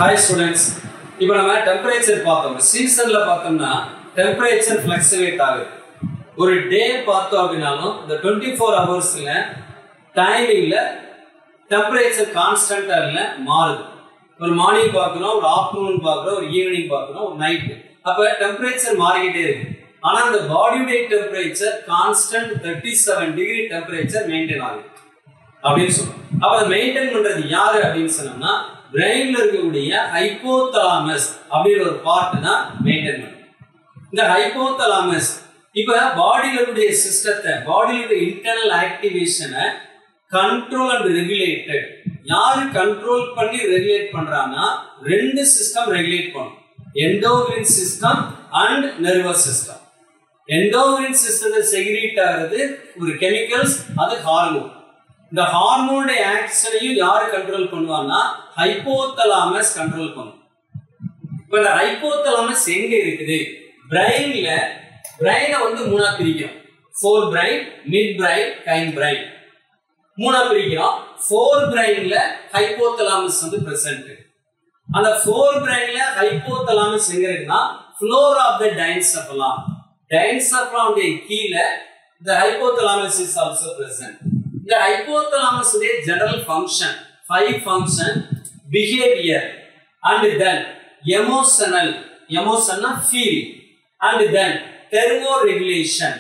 Hi students. இப்போ நம்ம temperature பார்த்தோம். சீசன்ல பார்த்தோம்னா டெம்பரேச்சர் ஃப்ளக்சுவேட் ஆகுது. ஒரு டே பார்த்தோம் அப்படினாலும் இந்த 24 ஹவர்ஸ்ல டைமிங்ல டெம்பரேச்சர் கான்ஸ்டன்ட்டா இல்ல மாறுது. ஒரு மார்னிங் பார்க்கறோம், ஒரு ஆஃப்டர்நூன் பார்க்கறோம், ஒரு ஈவினிங் பார்க்கறோம், ஒரு நைட். அப்ப டெம்பரேச்சர் மாறிக்கிட்டே இருக்கு. ஆனா அந்த பாடியோட temperature constant 37 degree temperature maintain ஆகுது அப்படின்னு சொல்றோம். அப்ப அதை மெயின்டைன் பண்றது யாரு அப்படின்னு சொன்னோம்னா பிரெயின்ல இருக்கக்கூடிய ஹைப்போதலாமஸ் அப்படிங்கிற ஒரு பார்ட் தான் மெயின்டைன் பண்ணும். இந்த ஹைப்போதலாமஸ் இப்ப பாடியில இருக்கக்கூடிய சிஸ்டத்தை, பாடியில இன்டர்னல் ஆக்டிவேஷனை கண்ட்ரோல் அண்ட் ரெகுலேட்டட் யாரு கண்ட்ரோல் பண்ணி ரெகுலேட் பண்றாங்கன்னா ரெண்டு சிஸ்டம் ரெகுலேட் பண்ணும். எண்டோகிரின் சிஸ்டம் அண்ட் நர்வஸ் சிஸ்டம். எண்டோகிரின் சிஸ்டத்தை செக்ரீட் ஆகிறது ஒரு கெமிக்கல்ஸ், அது ஹார்மோன். இந்த ஹார்மோன் ஆக்ஷனையும் யாரு கண்ட்ரோல் பண்ணுவாங்கன்னா ஹைப்போதலாமஸ் கண்ட்ரோல் பண்ணும். இப்ப இந்த ஹைப்போதலாமஸ் எங்க இருக்குது? பிரெயின்ல. பிரெயினை வந்து மூணா பிரிக்கிறோம். ஃபோர் பிரெயின், மிட் பிரெயின், கைன் பிரெயின். மூணா பிரிக்கிறோம். ஃபோர் பிரெயின்ல ஹைப்போதலாமஸ் வந்து பிரசன்ட். அந்த ஃபோர் பிரெயின்ல ஹைப்போதலாமஸ் எங்க இருக்குன்னா ஃப்ளோர் ஆஃப் த டைன்செஃபலான். டைன்செஃபலான் கீழே the hypothalamus is also present. The hypothalamus உடைய general function, five function: behavior, and then emotional feel, and then thermoregulation.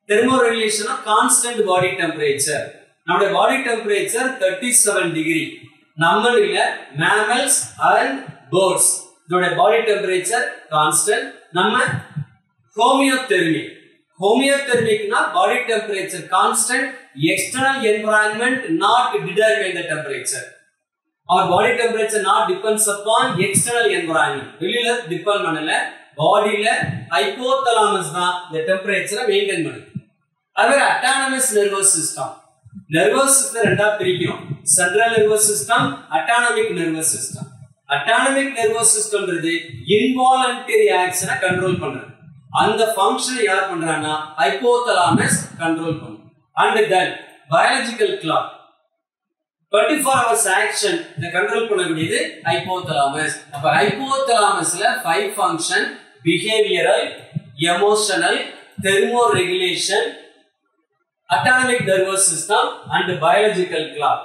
Thermoregulation of constant body temperature. நம்முடைய body temperature 37 degree. நம்மளில mammals and birds இதோட body temperature constant. நம்ம homeothermic. Homeothermic na body temperature constant, external environment not determine the temperature. Our body temperature not depends upon external environment. வெளியில depend பண்ணல, பாடியில hypothalamus தான் the temperature maintain பண்ணுது. அதுவே autonomous nervous system. Nervous system ரெண்டா பிரிக்கிறோம். Central nervous system, autonomic nervous system. Autonomic nervous system ன்றது involuntary action control பண்றது. அந்த ஃபங்க்ஷனை யார் பண்றானா ஹைப்போதலாமஸ் கண்ட்ரோல் பண்ணும். And then biological clock 24 hours action இத கண்ட்ரோல் பண்ணக்கூடியது ஹைப்போதலாமஸ். அப்ப ஹைப்போதலாமஸ்ல 5 function: behavioural, emotional, thermoregulation, autonomic nervous system and biological clock.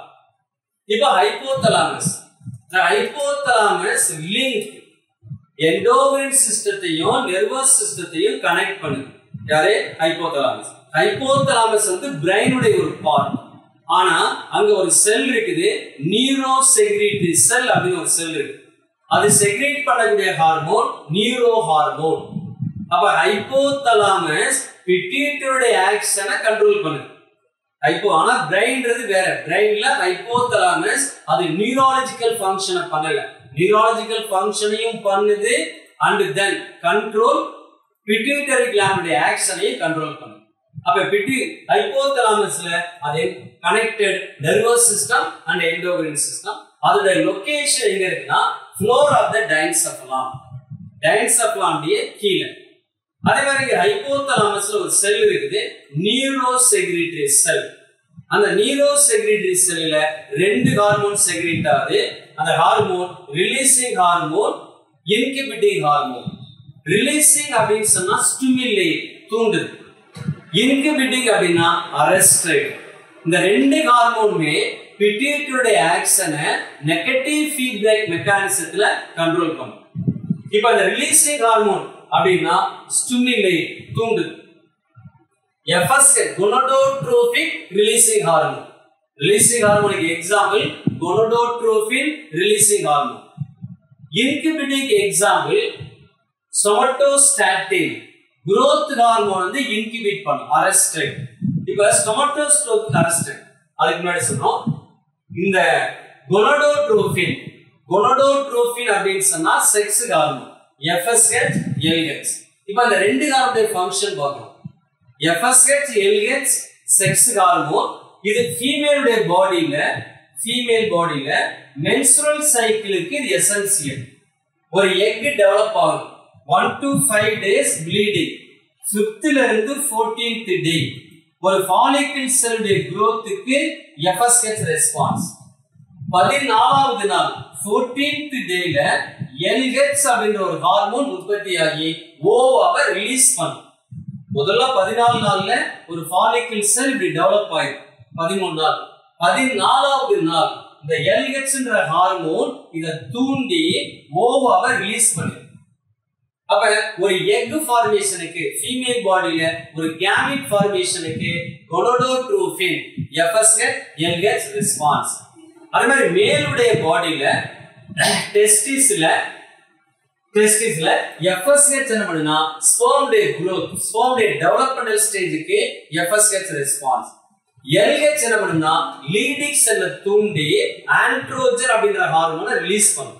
இப்ப hypothalamus, the hypothalamus link endocrine சிஸ்டத்தையும் நர்வஸ் சிஸ்டத்தையும் கனெக்ட் பண்ணுது. யாரே? ஹைப்போதலாமஸ். ஹைப்போதலாமஸ் வந்து பிரெயினுடைய ஒரு பார்ட். ஆனா அங்க ஒரு செல் இருக்குது, நியூரோ செக்ரீட்டரி செல் அப்படின்னு ஒரு செல் இருக்கு. அது செக்ரீட் பண்ணக்கூடிய ஹார்மோன் நியூரோ ஹார்மோன். அப்ப ஹைப்போதலாமஸ் பிட்யூட்டரியுடைய ஆக்ஷனை கண்ட்ரோல் பண்ணுது. ஆனா பிரெயின்றது வேற. பிரெயின்ல ஹைப்போதலாமஸ் அது நியூரலாஜிக்கல் ஃபங்க்ஷனை பண்ணல, நியூரலாஜிக்கல் ஃபங்க்ஷனையும் பண்ணுது. அண்ட் தென் கண்ட்ரோல் பிட்யூட்டரி கிளாண்டுடைய ஆக்ஷனையும் கண்ட்ரோல் பண்ணுது. அப்ப ஹைப்போதலாமஸ்ல அது connected nervous system and endocrine system. அதோட லொகேஷன் எங்க இருக்குன்னா ஃப்ளோர் ஆஃப் த டைன்செஃபலான். டைன்செஃபலானுடைய கீழே. அதே மாதிரி ஹைப்போதலாமஸ்ல ஒரு செல் இருக்குது, நியூரோ செக்ரீட்டரி செல். அந்த நியூரோ செக்ரீட்டரி செல்ல ரெண்டு ஹார்மோன் செக்ரீட் ஆகுது. அந்த hormone releasing hormone, inhibiting hormone. Releasing அப்படின்னு சொன்னா ஸ்டிமுலேட், தூண்டுது. இன்ஹிபிட்டிங் அப்படின்னா அரெஸ்டட். இந்த ரெண்டு ஹார்மோனுமே பிட்யூட்டரியுடைய ஆக்ஷனை நெகட்டிவ் ஃபீட்பேக் மெக்கானிசத்துல கண்ட்ரோல் பண்ணும். இப்போ அந்த ரிலீசிங் ஹார்மோன் அப்படின்னா stimulate, தூண்டுது. FSH gonadotrophic releasing hormone. Releasing hormone example gonadotropin releasing hormone. Inhibiting example somatostatin. Growth hormone வந்து inhibit பண்ணும், arrested. இப்ப somatostatin arrested. அதுக்கு முன்னாடி சொன்னோம் இந்த gonadotropin. gonadotropin அப்படின்னு சொன்னா செக்ஸ் ஹார்மோன். FSH, LH. இப்ப அந்த ரெண்டு ஹார்மோனுடைய ஃபங்க்ஷன் பார்க்கணும். FSH, LH sex hormone. இது ஃபீமேல் பாடியில menstrual சைக்கிளுக்கு இது எசென்சியல். ஒரு எக் டெவலப் ஆகும். 1 to 5 days bleeding. 5th ல இருந்து 14th day ஒரு ஃபாலிக்கல் செல்லுடைய growthக்கு FSH ரெஸ்பான்ஸ். 14வது நாள் 14th டேல LH அப்படின்ற ஒரு ஹார்மோன் உற்பத்தி ஆகி ஓவாவை ரிலீஸ் பண்ணும். முதல்ல 14 நாள்ல ஒரு ஃபாலிக்கல் செல் இப்படி டெவலப் ஆயிடும். 13 நாள் 14வது நாள் இந்த LHன்ற ஹார்மோன் இத தூண்டி ஓவாவை ரிலீஸ் பண்ணும். அப்ப ஒரு எக் ஃபார்மேஷனுக்கு ஃபீமேல் பாடியில ஒரு கேமிட் ஃபார்மேஷனுக்கு கோனடோட்ரோபின் FSH LH ரெஸ்பான்ஸ். அதே மாதிரி மேலுடைய பாடியில டெஸ்டிஸ்ல FSH என்ன பண்ணுனா ஸ்பெர்ம் டே growth ஸ்பெர்ம் டே டெவலப்மெண்டல் ஸ்டேஜுக்கு FSH ரெஸ்பான்ஸ். LH என்ன பண்ணுனா லீடிங் செல்ல தூண்டி ஆண்ட்ரோஜன் அப்படிங்கற ஹார்மோனை ரிலீஸ் பண்ணும்.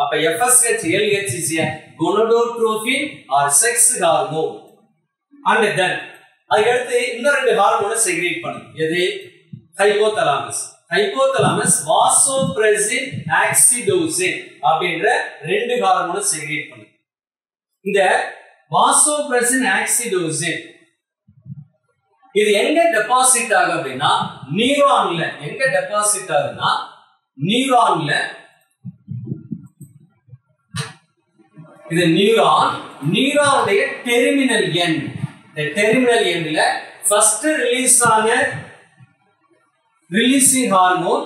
அப்ப FSH LH is a gonadotropin or sex hormone. And then அதுக்கு அடுத்து இன்னொரு ரெண்டு ஹார்மோனை செக்ரீட் பண்ணும். எது? ஹைபோதலாமஸ். ஹைபோதலாமஸ் வாசோபிரெசின் ஆக்சிடோசின் அப்படிங்கற ரெண்டு ஹார்மோனை செக்ரீட் பண்ணும். இந்த வாசோபிரெசின் ஆக்சிடோசின் இது எங்க டெபாசிட் ஆகும் அப்படின்னா நியூரான்ல. எங்க டெபாசிட் ஆகுதுன்னா நியூரான்ல. இது நியூரானுடைய டெர்மினல் எண்ட். இந்த டெர்மினல் எண்ட்ல ஃபர்ஸ்ட் ரிலீஸ் ஆன ரிலீசிங் ஹார்மோன்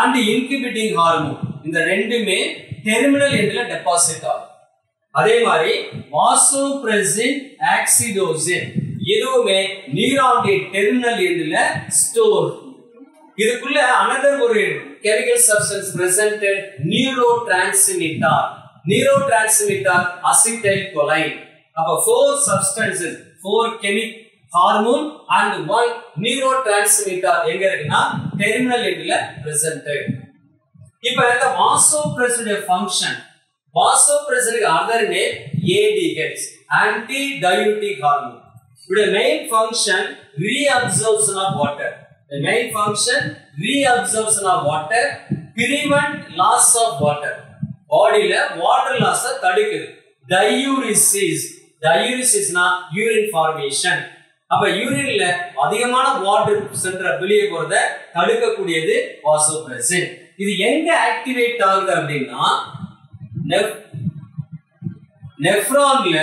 அண்ட் இன்கிபிட்டிங் ஹார்மோன் இந்த ரெண்டுமே டெர்மினல் எண்ட்ல டெபாசிட் ஆகும். அதே மாதிரி வாசோபிரெசின் ஆக்சிடோசின் இதுவுமே நியூரானுடைய டெர்மினல் எண்ட்ல ஸ்டோர். இதுக்குள்ள another ஒரு chemical substance presented neurotransmitter acetylcholine. அப்ப 4 substances 4 chemical hormone and 1 neurotransmitter எங்க இருக்குன்னா terminal endல presented. இப்ப இந்த vasopressin function vasopressin other name ADH antidiuretic hormone. Its main function reabsorption of water. The main function reabsorption of water, prevent loss of water. Bodyல water loss தடுக்குது. Diuresis னா urine formation. அப்ப யூரின்ல அதிகமான water சென்ற வெளியே போறத தடுக்கக்கூடியது வாசோபிரெசின். இது எங்க ஆக்டிவேட் ஆகுது அப்படின்னா நெஃப்ரான்ல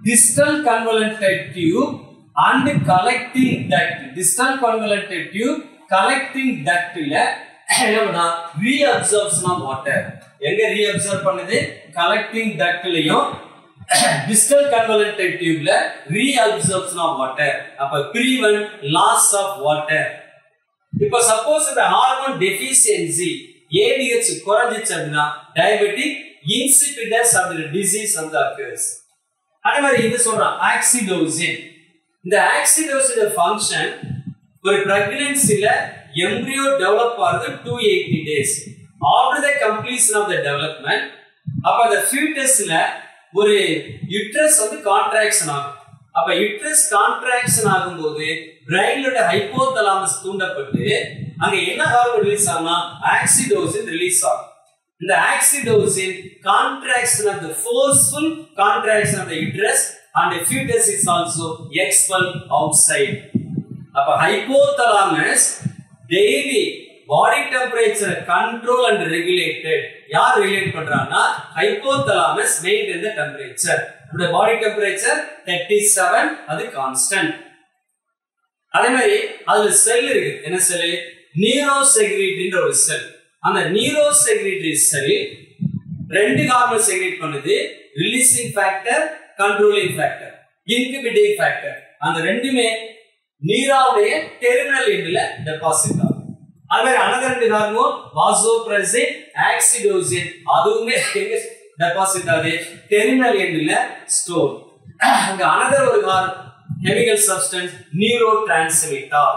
distal convoluted tube and collecting duct. Distal convoluted tube collecting duct ல என்னன்னா reabsorption of water. எங்க reabsorb பண்ணுது? collecting duct லயும் distal convoluted tube ல reabsorption of water. அப்ப prevent loss of water. இப்ப suppose the hormone deficiency ADH குறைஞ்சிச்சு அப்படின்னா diabetic insipidus அப்படிங்கிற disease வந்து occurs. அதே மாதிரி இது சொல்றான் ஆக்சிடோசின். இந்த ஆக்சிடோசின் ஃபங்க்ஷன் ஒரு பிரெக்னன்சில எம்பிரியோ டெவலப் ஆகுது 280 days after the completion of the development. அப்ப அந்த ஃபீட்டஸ்ல ஒரு யூட்ரஸ் வந்து கான்ட்ராக்ஷன் ஆகும். அப்ப யூட்ரஸ் கான்ட்ராக்ஷன் ஆகும்போது பிரெயினோட ஹைபோதலாமஸ் தூண்டப்பட்டு அங்க என்ன ஹார்மோன் ரிலீஸ் ஆகும்னா ஆக்சிடோசின் ரிலீஸ் ஆகும். The oxytocin contraction of the forceful contraction of the uterus and the fetus is also expelled outside. அப்ப hypothalamus daily body temperature control and regulated. யார் regulate பண்றாங்கன்னா hypothalamus maintain the temperature. the body temperature 37 அது constant. அதே மாதிரி அதுல செல் இருக்கு. என்ன செல்? நியூரோசெக்ரீட்டரின்ற ஒரு செல். அந்த நியூரோசெக்ரீட்டரி செல் ரெண்டு ஹார்மோன் செக்ரீட் பண்ணுது. Releasing factor, controlling factor, inhibiting factor. அந்த ரெண்டுமே நியூரானுடைய டெர்மினல் எண்ட்ல டெபாசிட் ஆகும். அதே மாதிரி another ரெண்டு ஹார்மோன் வாசோபிரெசின் ஆக்சிடோசின் அதுவுமே எங்க டெபாசிட் ஆகுது? டெர்மினல் எண்ட்ல ஸ்டோர். அங்க another ஒரு கெமிக்கல் சப்ஸ்டன்ஸ் நியூரோட்ரான்ஸ்மிட்டர்.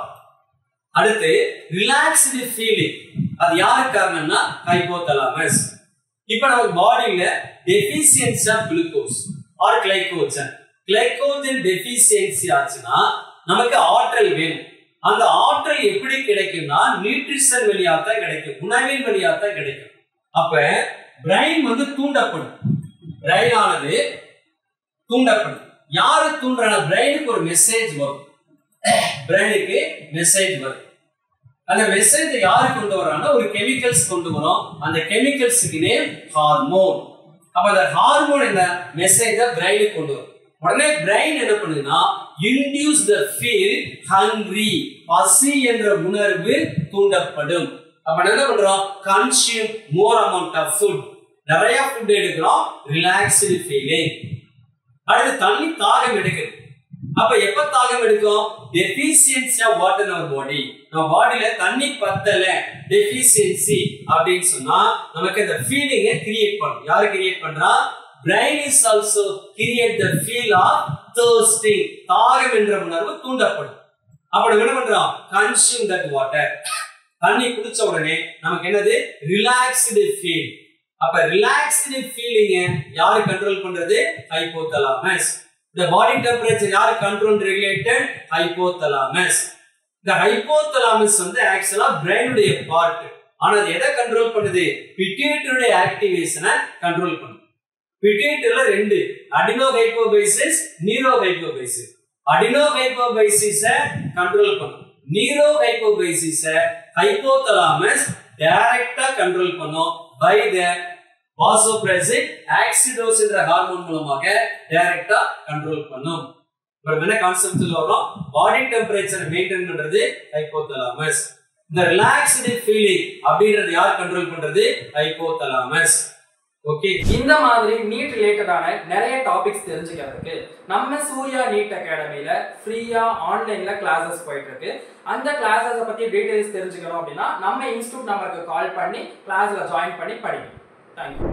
அடுத்து ரிலாக்ஸ்டு ஃபீலிங். அது யாருக்கு காரணம்னா ஹைபோதலாமஸ். இப்ப நம்ம பாடியில deficiency of glucose or glycogen deficiency ஆச்சுன்னா நமக்கு ஆற்றல் வேணும். அந்த ஆற்றல் எப்படி கிடைக்கும்னா நியூட்ரிஷன் வழியா தான் கிடைக்கும், உணவின் வழியா தான் கிடைக்கும். அப்ப பிரைன் வந்து தூண்டப்படும். பிரைன் ஆனது தூண்டப்படும். யாரு தூண்டுறாங்க? பிரைனுக்கு ஒரு மெசேஜ் வரும். பிரைனுக்கு மெசேஜ் வரும். அந்த மெசேஜ் யாரு கொண்டு வராங்கன்னா ஒரு கெமிக்கல்ஸ் கொண்டு வரும். அந்த கெமிக்கல்ஸ்க்கு நேம் ஹார்மோன். அப்ப அந்த ஹார்மோன் என்ன மெசேஜ பிரைனுக்கு கொண்டு வரும். உடனே பிரைன் என்ன பண்ணுதுன்னா இன்டியூஸ் த ஃபீல் ஹங்கிரி, பசி என்ற உணர்வு தூண்டப்படும். அப்ப என்ன பண்றோம், consume more amount of food, நிறைய ஃபுட் எடுக்கிறோம், ரிலாக்ஸ்டு ஃபீலிங். அடுத்து தண்ணி தாகம் எடுக்குது. அப்ப எப்ப தாகம் எடுக்கும், deficiency of water in our body. நம்ம பாடியில தண்ணி பத்தல, டெஃபிஷியன்சி அப்படின்னு சொன்னா நமக்கு இந்த ஃபீலிங்கை கிரியேட் பண்ணும். யாரு கிரியேட் பண்றா, brain is also create the feel of thirsting, தாகம் என்ற உணர்வு தூண்டப்படும். அப்ப நம்ம என்ன பண்றோம், consume that water. தண்ணி குடிச்ச உடனே நமக்கு என்னது, ரிலாக்ஸ்டு ஃபீல். அப்ப ரிலாக்ஸ்டு ஃபீலிங்க யாரு கண்ட்ரோல் பண்றது, ஹைபோதலாமஸ். The body temperature யாரு கண்ட்ரோல் ரெகுலேட்டட், ஹைபோதலாமஸ். இந்த ஹைபோதலாமஸ் வந்து ஆக்சுவலா பிரெயின் உடைய பார்ட். ஆனா அது எதை கண்ட்ரோல் பண்ணுது, பிட்யூட்டரி ஆக்டிவேஷனை கண்ட்ரோல் பண்ணுது. பிட்யூட்டரியில ரெண்டு, அடினோ ஹைபோபைசிஸ், நீரோ ஹைபோபைசிஸ். அடினோ ஹைபோபைசிஸ கண்ட்ரோல் பண்ணும், நீரோ ஹைபோபைசிஸ ஹைபோதலாமஸ் டைரக்டா கண்ட்ரோல் பண்ணும் பை த வாசோபிரசின் ஆக்சிடோஸ் என்ற ஹார்மோன் மூலமாக டைரக்டா கண்ட்ரோல் பண்ணும். இப்போ என்ன கான்செப்ட்ல வரும், பாடி டெம்பரேச்சர் மெயின்டைன் பண்றது ஹைபோதலாமஸ். இந்த ரிலாக்ஸ்டு ஃபீலிங் அப்படின்றது யார் கண்ட்ரோல் பண்றது, ஹைபோதலாமஸ். ஓகே, இந்த மாதிரி நீட் ரிலேட்டடான நிறைய டாபிக்ஸ் தெரிஞ்சுக்கிறதுக்கு நம்ம சூர்யா நீட் அகாடமியில ஃப்ரீயா ஆன்லைன்ல கிளாஸஸ் போயிட்டு இருக்கு. அந்த கிளாஸஸை பத்தி டீடைல்ஸ் தெரிஞ்சுக்கணும் அப்படின்னா நம்ம இன்ஸ்டியூட் நம்பருக்கு கால் பண்ணி கிளாஸ்ல ஜாயின் பண்ணி படிங்க. தேங்க்யூ.